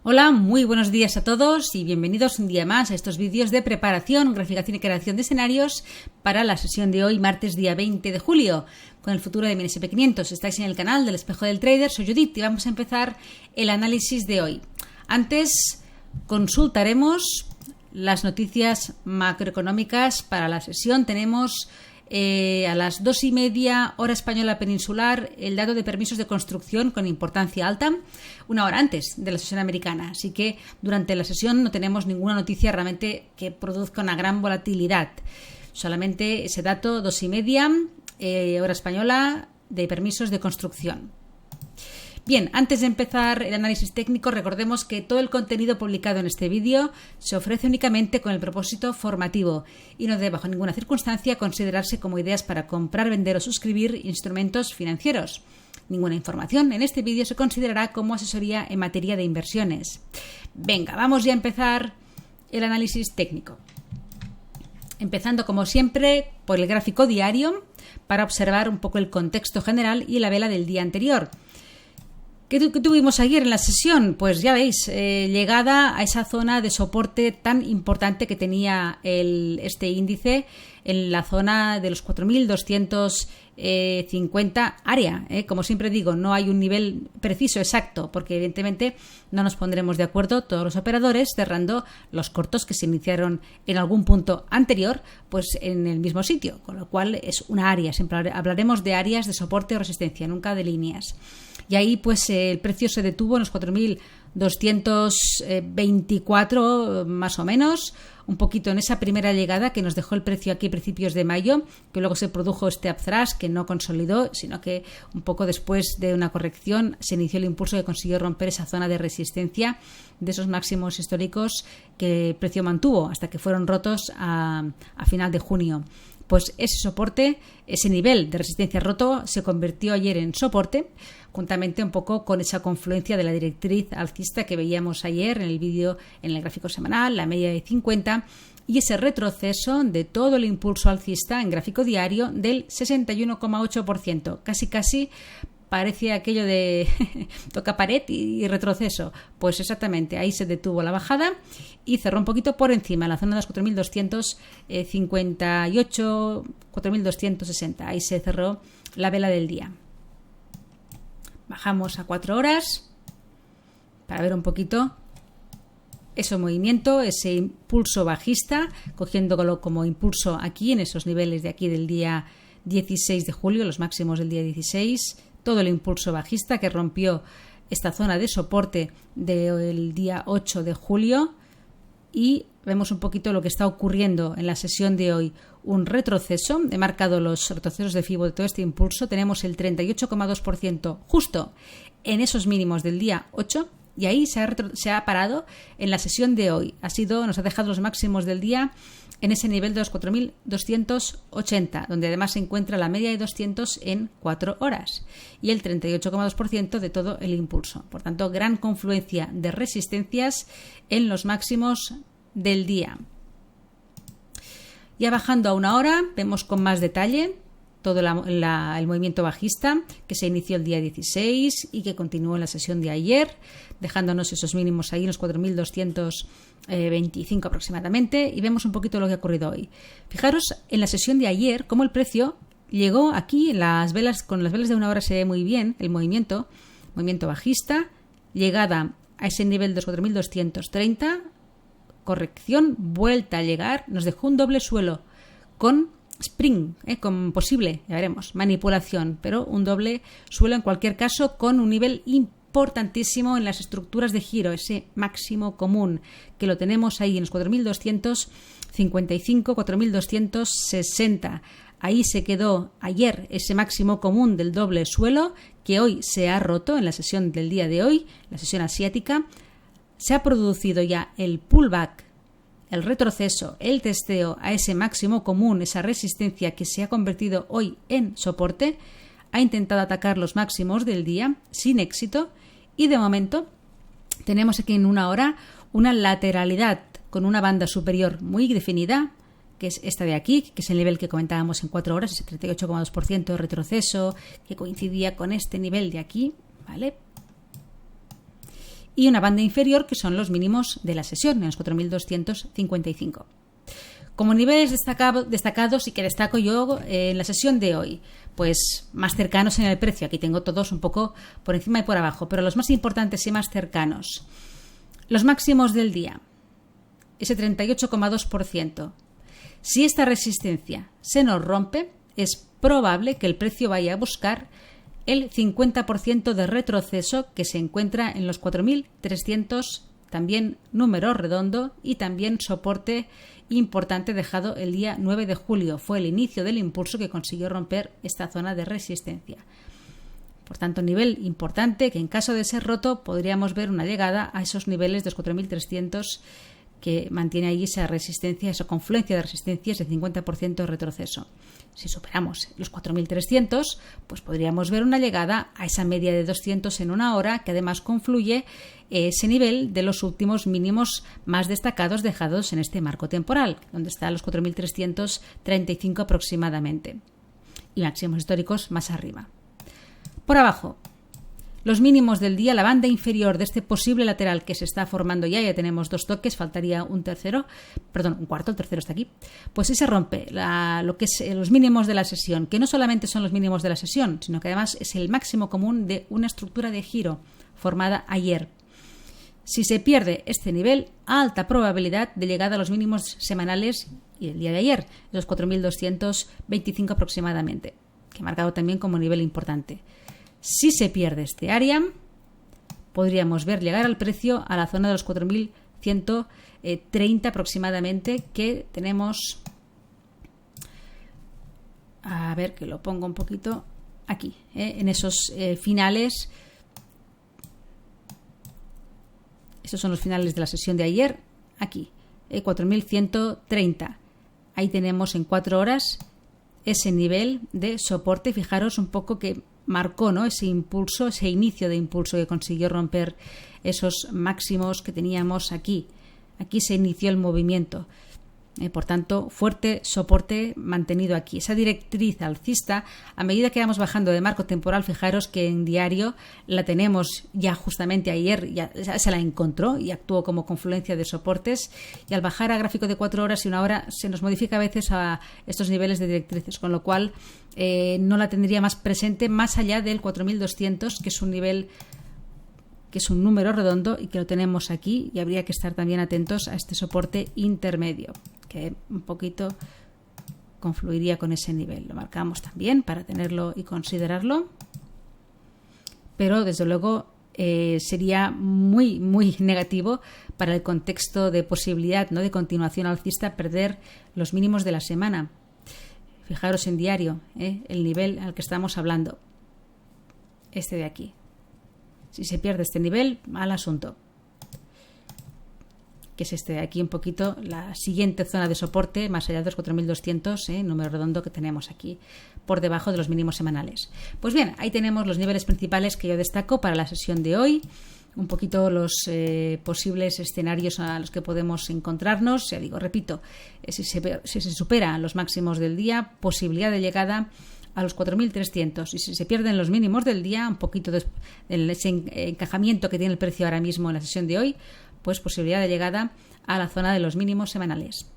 Hola, muy buenos días a todos y bienvenidos un día más a estos vídeos de preparación, graficación y creación de escenarios para la sesión de hoy, martes día 20 de julio, con el futuro de mi SP500. Estáis en el canal del Espejo del Trader, soy Judith y vamos a empezar el análisis de hoy. Antes consultaremos las noticias macroeconómicas para la sesión. Tenemos a las 2:30 hora española peninsular el dato de permisos de construcción con importancia alta, una hora antes de la sesión americana. Así que durante la sesión no tenemos ninguna noticia realmente que produzca una gran volatilidad. Solamente ese dato 2:30 hora española de permisos de construcción. Bien, antes de empezar el análisis técnico, recordemos que todo el contenido publicado en este vídeo se ofrece únicamente con el propósito formativo y no debe bajo ninguna circunstancia considerarse como ideas para comprar, vender o suscribir instrumentos financieros. Ninguna información en este vídeo se considerará como asesoría en materia de inversiones. Venga, vamos ya a empezar el análisis técnico. Empezando como siempre por el gráfico diario para observar un poco el contexto general y la vela del día anterior. ¿Qué tuvimos ayer en la sesión? Pues ya veis, llegada a esa zona de soporte tan importante que tenía este índice en la zona de los 4.250 área. Como siempre digo, no hay un nivel preciso, exacto, porque evidentemente no nos pondremos de acuerdo todos los operadores cerrando los cortos que se iniciaron en algún punto anterior, pues en el mismo sitio, con lo cual es una área. Siempre hablaremos de áreas de soporte o resistencia, nunca de líneas. Y ahí pues el precio se detuvo en los 4.224 más o menos, un poquito en esa primera llegada que nos dejó el precio aquí a principios de mayo, que luego se produjo este upthrust que no consolidó, sino que un poco después de una corrección se inició el impulso que consiguió romper esa zona de resistencia de esos máximos históricos que el precio mantuvo hasta que fueron rotos a final de junio. Pues ese soporte, ese nivel de resistencia roto se convirtió ayer en soporte, juntamente un poco con esa confluencia de la directriz alcista que veíamos ayer en el vídeo, en el gráfico semanal, la media de 50, y ese retroceso de todo el impulso alcista en gráfico diario del 61,8%, casi parece aquello de toca pared y retroceso. Pues exactamente, ahí se detuvo la bajada y cerró un poquito por encima, en la zona de los 4.258, 4.260. Ahí se cerró la vela del día. Bajamos a 4 horas para ver un poquito ese movimiento, ese impulso bajista, cogiéndolo como impulso aquí en esos niveles de aquí del día 16 de julio, los máximos del día 16. Todo el impulso bajista que rompió esta zona de soporte del día 8 de julio y vemos un poquito lo que está ocurriendo en la sesión de hoy. Un retroceso, he marcado los retrocesos de FIBO de todo este impulso, tenemos el 38,2% justo en esos mínimos del día 8 y ahí se ha parado en la sesión de hoy. Nos ha dejado los máximos del día en ese nivel de los 4.280, donde además se encuentra la media de 200 en 4 horas y el 38,2% de todo el impulso. Por tanto, gran confluencia de resistencias en los máximos del día. Ya bajando a 1 hora, vemos con más detalle todo el movimiento bajista que se inició el día 16 y que continuó en la sesión de ayer, dejándonos esos mínimos ahí en los 4.225 aproximadamente, y vemos un poquito lo que ha ocurrido hoy. Fijaros en la sesión de ayer cómo el precio llegó aquí en las velas, con las velas de 1 hora se ve muy bien el movimiento bajista, llegada a ese nivel de los 4.230, corrección, vuelta a llegar, nos dejó un doble suelo con spring, con posible, ya veremos, manipulación, pero un doble suelo en cualquier caso con un nivel importantísimo en las estructuras de giro, ese máximo común que lo tenemos ahí en los 4.255, 4.260. Ahí se quedó ayer ese máximo común del doble suelo que hoy se ha roto en la sesión del día de hoy, la sesión asiática. Se ha producido ya el pullback, el retroceso, el testeo a ese máximo común, esa resistencia que se ha convertido hoy en soporte, ha intentado atacar los máximos del día sin éxito y de momento tenemos aquí en 1 hora una lateralidad con una banda superior muy definida, que es esta de aquí, que es el nivel que comentábamos en 4 horas, ese 38,2% de retroceso que coincidía con este nivel de aquí, ¿vale? y una banda inferior que son los mínimos de la sesión, en los 4.255. Como niveles destacados y que destaco yo en la sesión de hoy, pues más cercanos en el precio. Aquí tengo todos un poco por encima y por abajo, pero los más importantes y más cercanos. Los máximos del día, ese 38,2%. Si esta resistencia se nos rompe, es probable que el precio vaya a buscar el 50% de retroceso que se encuentra en los 4.300, también número redondo y también soporte importante dejado el día 9 de julio. Fue el inicio del impulso que consiguió romper esta zona de resistencia. Por tanto, nivel importante que en caso de ser roto podríamos ver una llegada a esos niveles de los 4.300 que mantiene ahí esa resistencia, esa confluencia de resistencias de 50% de retroceso. Si superamos los 4.300, pues podríamos ver una llegada a esa media de 200 en una hora, que además confluye ese nivel de los últimos mínimos más destacados dejados en este marco temporal, donde están los 4.335 aproximadamente, y máximos históricos más arriba. Por abajo, los mínimos del día, la banda inferior de este posible lateral que se está formando ya tenemos dos toques, faltaría un cuarto, el tercero está aquí. Pues si se rompe lo que es los mínimos de la sesión, que no solamente son los mínimos de la sesión, sino que además es el máximo común de una estructura de giro formada ayer. Si se pierde este nivel, alta probabilidad de llegada a los mínimos semanales y el día de ayer, los 4.225 aproximadamente, que he marcado también como nivel importante. Si se pierde este área, podríamos ver llegar al precio a la zona de los 4.130 aproximadamente, que tenemos, a ver que lo pongo un poquito aquí, en esos finales. Estos son los finales de la sesión de ayer, aquí, 4.130. Ahí tenemos en 4 horas ese nivel de soporte. Fijaros un poco que marcó, ¿no?, ese impulso, ese inicio de impulso que consiguió romper esos máximos que teníamos aquí. Aquí se inició el movimiento. Por tanto, fuerte soporte mantenido aquí. Esa directriz alcista, a medida que vamos bajando de marco temporal, fijaros que en diario la tenemos ya justamente ayer, ya se la encontró y actuó como confluencia de soportes, y al bajar a gráfico de 4 horas y 1 hora se nos modifica a veces a estos niveles de directrices, con lo cual no la tendría más presente más allá del 4.200, que es un nivel, que es un número redondo y que lo tenemos aquí, y habría que estar también atentos a este soporte intermedio, que un poquito confluiría con ese nivel. Lo marcamos también para tenerlo y considerarlo, pero desde luego sería muy, muy negativo para el contexto de posibilidad, ¿no?, de continuación alcista, perder los mínimos de la semana. Fijaros en diario, el nivel al que estamos hablando, este de aquí. Si se pierde este nivel, mal asunto, que es este de aquí, un poquito la siguiente zona de soporte, más allá de los 4.200, número redondo que tenemos aquí, por debajo de los mínimos semanales. Pues bien, ahí tenemos los niveles principales que yo destaco para la sesión de hoy, un poquito los posibles escenarios a los que podemos encontrarnos. Ya digo, repito, si se superan los máximos del día, posibilidad de llegada a los 4.300, y si se pierden los mínimos del día, un poquito de ese encajamiento que tiene el precio ahora mismo en la sesión de hoy, pues posibilidad de llegada a la zona de los mínimos semanales.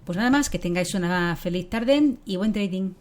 Pues nada más, que tengáis una feliz tarde y buen trading.